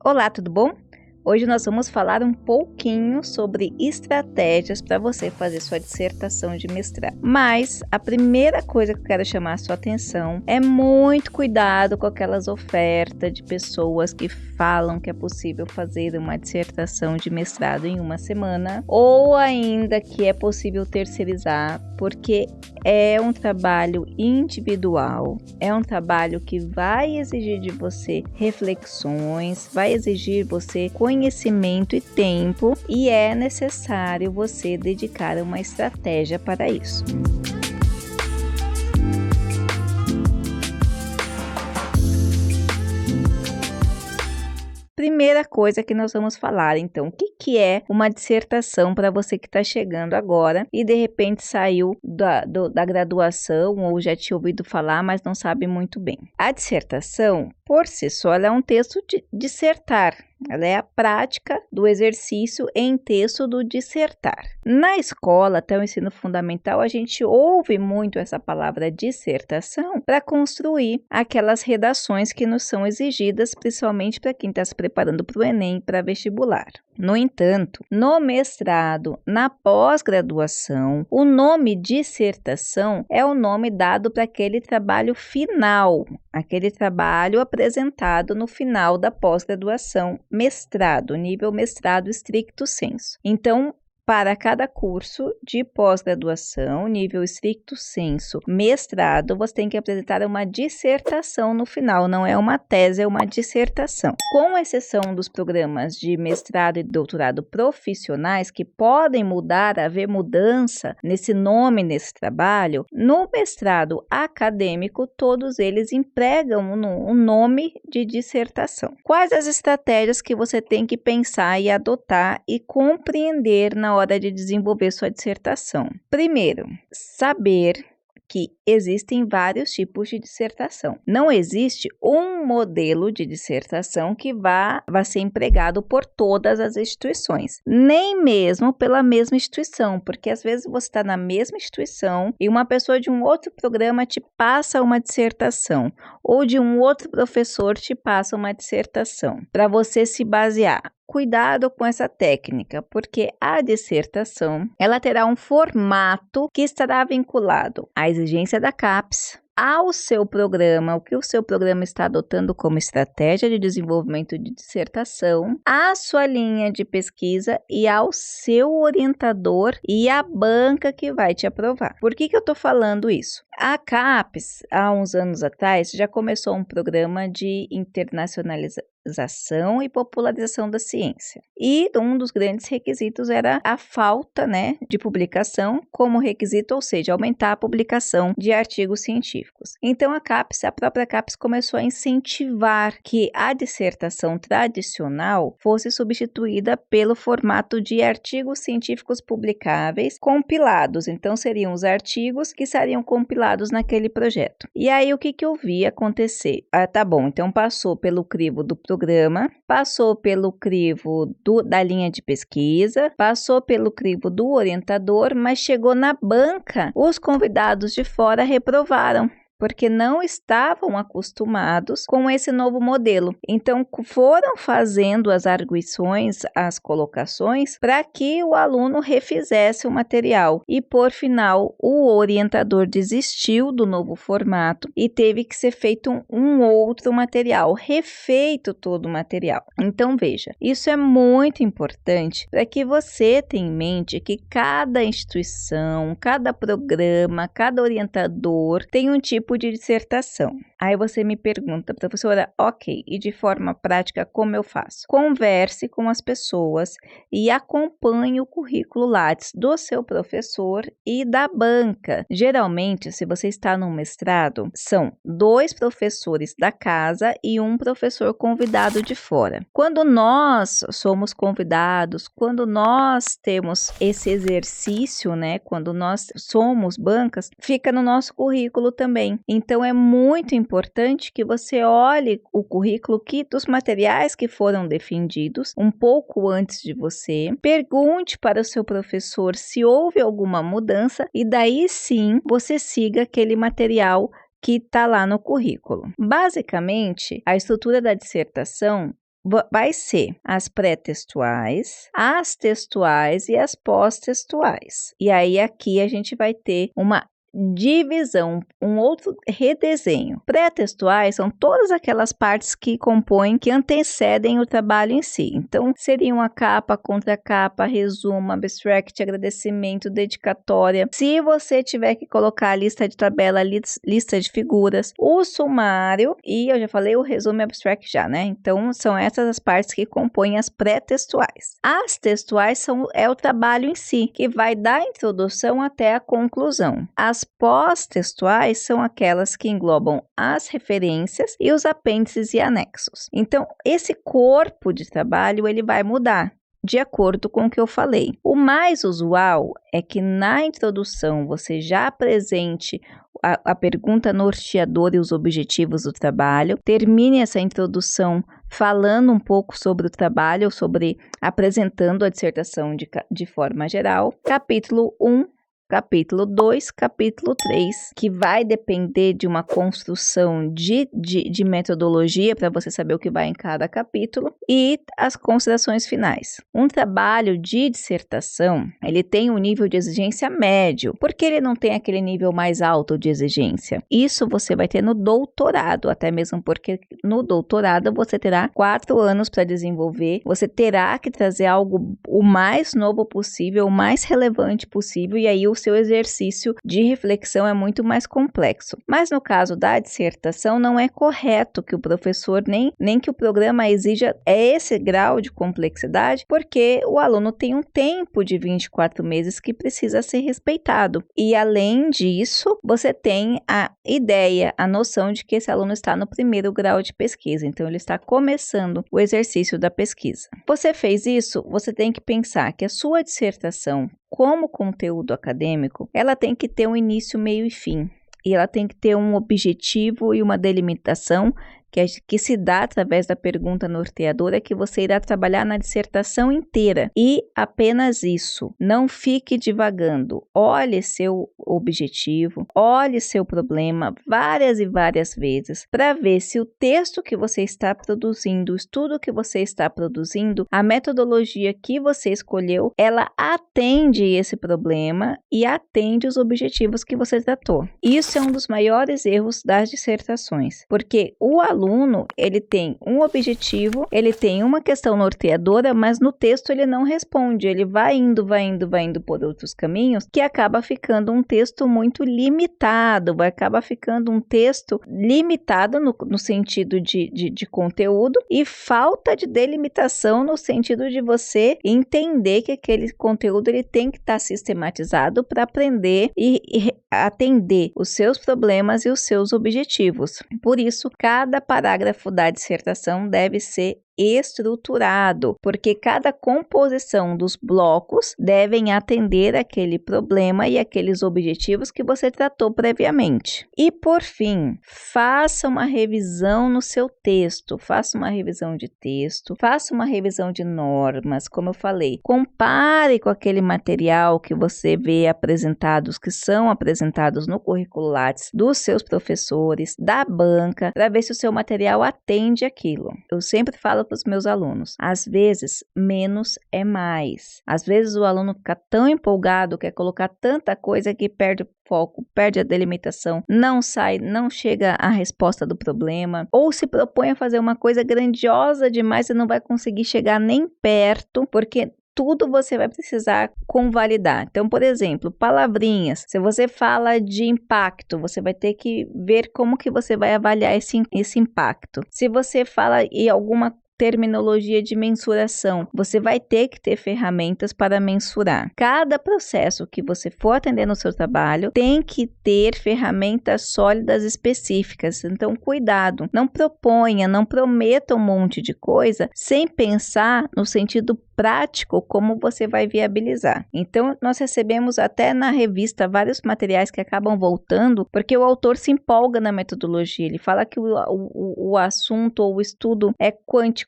Olá, tudo bom? Hoje nós vamos falar um pouquinho sobre estratégias para você fazer sua dissertação de mestrado. Mas a primeira coisa que eu quero chamar a sua atenção é muito cuidado com aquelas ofertas de pessoas que falam que é possível fazer uma dissertação de mestrado em uma semana, ou ainda que é possível terceirizar, porque é um trabalho individual, é um trabalho que vai exigir de você reflexões, vai exigir você conhecimento e tempo, e é necessário você dedicar uma estratégia para isso. Primeira coisa que nós vamos falar, então, o que é uma dissertação para você que está chegando agora e de repente saiu da graduação ou já tinha ouvido falar, mas não sabe muito bem. A dissertação, por si só, ela é um texto de dissertar. Ela é a prática do exercício em texto do dissertar. Na escola, até o ensino fundamental, a gente ouve muito essa palavra dissertação para construir aquelas redações que nos são exigidas, principalmente para quem está se preparando para o Enem, para vestibular. No entanto, no mestrado, na pós-graduação, o nome dissertação é o nome dado para aquele trabalho final, aquele trabalho apresentado no final da pós-graduação, mestrado, nível mestrado stricto sensu. Então, para cada curso de pós-graduação, nível stricto sensu, mestrado, você tem que apresentar uma dissertação no final, não é uma tese, é uma dissertação. Com exceção dos programas de mestrado e doutorado profissionais, que podem mudar, haver mudança nesse nome, nesse trabalho, no mestrado acadêmico, todos eles empregam um nome de dissertação. Quais as estratégias que você tem que pensar e adotar e compreender na hora de desenvolver sua dissertação? Primeiro, saber que existem vários tipos de dissertação. Não existe um modelo de dissertação que vá ser empregado por todas as instituições, nem mesmo pela mesma instituição, porque às vezes você está na mesma instituição e uma pessoa de um outro programa te passa uma dissertação, ou de um outro professor te passa uma dissertação, para você se basear. Cuidado com essa técnica, porque a dissertação ela terá um formato que estará vinculado à exigência da CAPES, ao seu programa, o que o seu programa está adotando como estratégia de desenvolvimento de dissertação, à sua linha de pesquisa e ao seu orientador e à banca que vai te aprovar. Por que eu estou falando isso? A CAPES, há uns anos atrás, já começou um programa de internacionalização e popularização da ciência. E um dos grandes requisitos era a falta, de publicação como requisito, ou seja, aumentar a publicação de artigos científicos. Então, a própria CAPES começou a incentivar que a dissertação tradicional fosse substituída pelo formato de artigos científicos publicáveis compilados. Então, seriam os artigos que seriam compilados naquele projeto. E aí, o que eu vi acontecer? Então passou pelo crivo do programa, passou pelo crivo da linha de pesquisa, passou pelo crivo do orientador, mas chegou na banca, os convidados de fora reprovaram, porque não estavam acostumados com esse novo modelo. Então, foram fazendo as arguições, as colocações, para que o aluno refizesse o material. E, por final, o orientador desistiu do novo formato e teve que ser feito um outro material, refeito todo o material. Então, veja, isso é muito importante para que você tenha em mente que cada instituição, cada programa, cada orientador tem um tipo de dissertação. Aí você me pergunta, professora, ok, e de forma prática como eu faço? Converse com as pessoas e acompanhe o currículo Lattes do seu professor e da banca. Geralmente, se você está no mestrado, são 2 professores da casa e um professor convidado de fora. Quando nós somos convidados, quando nós temos esse exercício, quando nós somos bancas, fica no nosso currículo também. Então, é muito importante que você olhe o currículo dos materiais que foram defendidos um pouco antes de você, pergunte para o seu professor se houve alguma mudança e daí sim você siga aquele material que está lá no currículo. Basicamente, a estrutura da dissertação vai ser as pré-textuais, as textuais e as pós-textuais. E aí aqui a gente vai ter uma divisão, um outro redesenho. Pré-textuais são todas aquelas partes que compõem, que antecedem o trabalho em si. Então, seriam a capa, contracapa, resumo, abstract, agradecimento, dedicatória. Se você tiver que colocar a lista de tabela, lista de figuras, o sumário e eu já falei o resumo e abstract já, né? Então, são essas as partes que compõem as pré-textuais. As textuais é o trabalho em si, que vai da introdução até a conclusão. As pós-textuais são aquelas que englobam as referências e os apêndices e anexos. Então, esse corpo de trabalho ele vai mudar de acordo com o que eu falei. O mais usual é que na introdução você já apresente a pergunta norteadora e os objetivos do trabalho, termine essa introdução falando um pouco sobre o trabalho, apresentando a dissertação de forma geral. Capítulo 1, capítulo 2, capítulo 3, que vai depender de uma construção de metodologia para você saber o que vai em cada capítulo, e as considerações finais. Um trabalho de dissertação, ele tem um nível de exigência médio, porque ele não tem aquele nível mais alto de exigência. Isso você vai ter no doutorado, até mesmo porque no doutorado você terá 4 anos para desenvolver, você terá que trazer algo o mais novo possível, o mais relevante possível, e aí o seu exercício de reflexão é muito mais complexo. Mas no caso da dissertação, não é correto que o professor nem que o programa exija esse grau de complexidade, porque o aluno tem um tempo de 24 meses que precisa ser respeitado. E além disso, você tem a ideia, a noção de que esse aluno está no primeiro grau de pesquisa, então ele está começando o exercício da pesquisa. Você fez isso, você tem que pensar que a sua dissertação, como conteúdo acadêmico, ela tem que ter um início, meio e fim. E ela tem que ter um objetivo e uma delimitação que se dá através da pergunta norteadora que você irá trabalhar na dissertação inteira. E apenas isso. Não fique divagando. Olhe seu objetivo, olhe seu problema várias e várias vezes para ver se o texto que você está produzindo, o estudo que você está produzindo, a metodologia que você escolheu, ela atende esse problema e atende os objetivos que você tratou. Isso é um dos maiores erros das dissertações, porque o aluno, ele tem um objetivo, ele tem uma questão norteadora, mas no texto ele não responde, ele vai indo por outros caminhos, que acaba ficando um texto muito limitado, acaba ficando um texto limitado no sentido de conteúdo e falta de delimitação no sentido de você entender que aquele conteúdo ele tem que estar sistematizado para aprender e atender os seus problemas e os seus objetivos. Por isso, cada parágrafo da dissertação deve ser estruturado, porque cada composição dos blocos devem atender aquele problema e aqueles objetivos que você tratou previamente. E por fim, faça uma revisão no seu texto, faça uma revisão de texto, faça uma revisão de normas, como eu falei, compare com aquele material que você vê apresentados, que são apresentados no currículo Lattes dos seus professores, da banca, para ver se o seu material atende aquilo. Eu sempre falo para os meus alunos, às vezes menos é mais. Às vezes o aluno fica tão empolgado, quer colocar tanta coisa que perde o foco, perde a delimitação, não chega à resposta do problema, ou se propõe a fazer uma coisa grandiosa demais e não vai conseguir chegar nem perto, porque tudo você vai precisar convalidar. Então, por exemplo, palavrinhas. Se você fala de impacto, você vai ter que ver como que você vai avaliar esse impacto. Se você fala em alguma terminologia de mensuração, você vai ter que ter ferramentas para mensurar. Cada processo que você for atender no seu trabalho tem que ter ferramentas sólidas específicas. Então, cuidado, não prometa um monte de coisa sem pensar no sentido prático como você vai viabilizar. Então, nós recebemos até na revista vários materiais que acabam voltando porque o autor se empolga na metodologia. Ele fala que o assunto ou o estudo é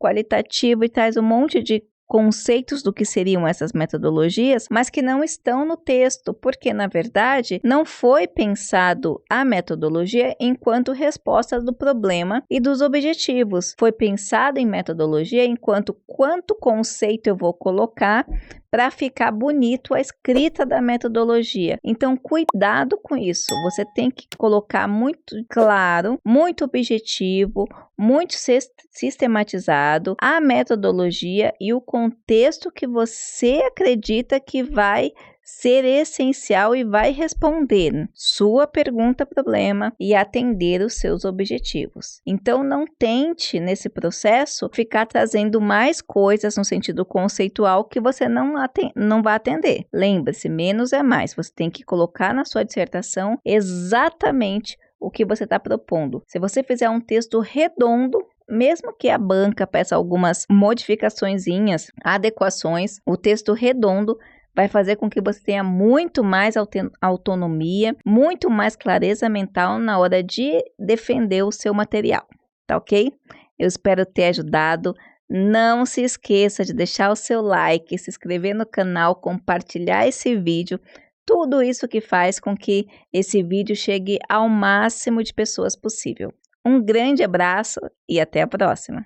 qualitativo e traz um monte de conceitos do que seriam essas metodologias, mas que não estão no texto, porque na verdade não foi pensado a metodologia enquanto resposta do problema e dos objetivos. Foi pensado em metodologia enquanto quanto conceito eu vou colocar para ficar bonito a escrita da metodologia. Então, cuidado com isso. Você tem que colocar muito claro, muito objetivo, muito sistematizado a metodologia e o contexto que você acredita que vai ser essencial e vai responder sua pergunta problema e atender os seus objetivos. Então não tente nesse processo ficar trazendo mais coisas no sentido conceitual que você não vai atender. Lembre-se, menos é mais. Você tem que colocar na sua dissertação exatamente o que você está propondo. Se você fizer um texto redondo, mesmo que a banca peça algumas modificaçõezinhas, adequações, o texto redondo vai fazer com que você tenha muito mais autonomia, muito mais clareza mental na hora de defender o seu material, tá ok? Eu espero ter ajudado. Não se esqueça de deixar o seu like, se inscrever no canal, compartilhar esse vídeo. Tudo isso que faz com que esse vídeo chegue ao máximo de pessoas possível. Um grande abraço e até a próxima!